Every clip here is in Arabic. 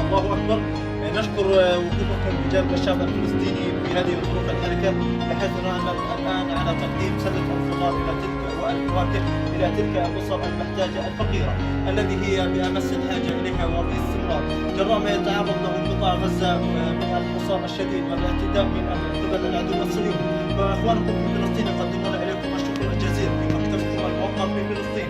الله أكبر. نشكر وقوفكم بجانب الشعب الفلسطيني في هذه الظروف الحرجة، بحيث أننا الآن على تقديم سلة الخضار إلى تلك والفواكه إلى تلك الأسر المحتاجة الفقيرة الذي هي بأمس الحاجة إليها وباستمرار، جراء ما يتعرض له قطاع غزة من الحصار الشديد والاعتداء من قبل العدو الصهيوني. فإخوانكم في فلسطين يقدمون إليكم الشكر الجزيل في مكتبكم الموقر في فلسطين،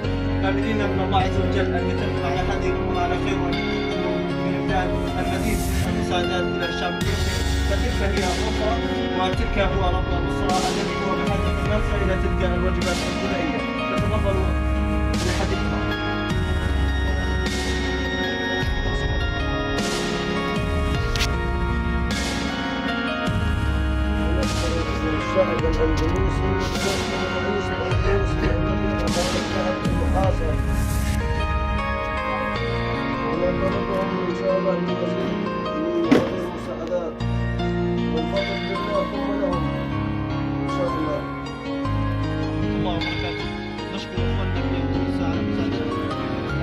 آملين من الله عز وجل أن يتم على هذه الأمور على خير، وأن يكونوا من إمداد المزيد من المساعدات إلى الشعب الفلسطيني. فتلك هي النصرة، وتلك هو رب النصرة الذي هو بحاجة الماسة إلى تلك الواجبات الثنائية. تتفضلوا بالحديث معه. الشعب الأندلسي والرئيس الأندلسي الذي أمام المحاصرة، ونطلبهم إن شاء الله بمزيد من هذه المساعدات من فضل الله ثم لهم إن شاء الله. الله وبركاته. نشكر اخواننا في تونس على مساعدتهم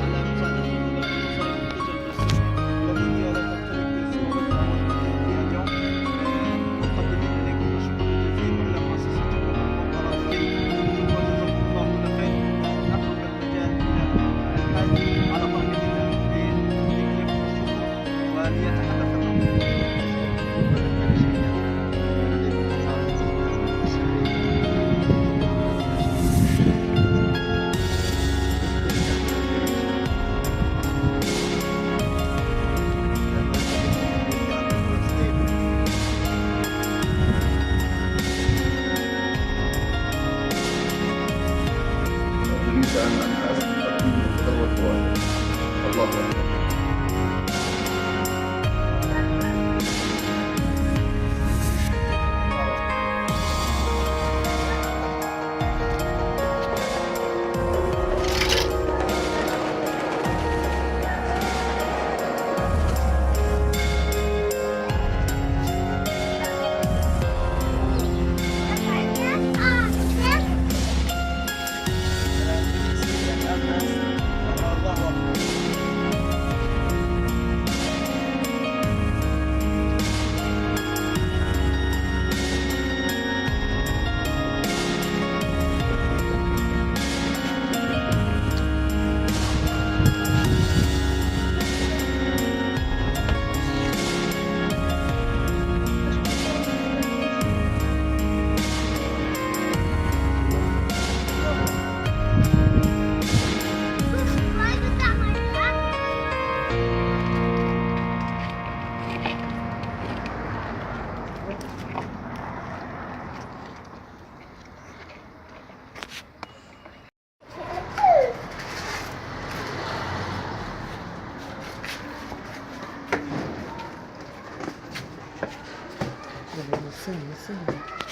للاسر المنتجه الفلسطينيه التي هي لا تقترب سوى اول 200 يوم. مقدمين اليكم الشكر الجزيل والى مؤسستكم الموقره الكريمه، وجزاكم الله كل خير. اترك المجال الى الحاج على بركه الله لتقديم لكم الشكر وليتحدث معكم. أريد أن أقدم خطوة واحدة. الله أكبر. استنى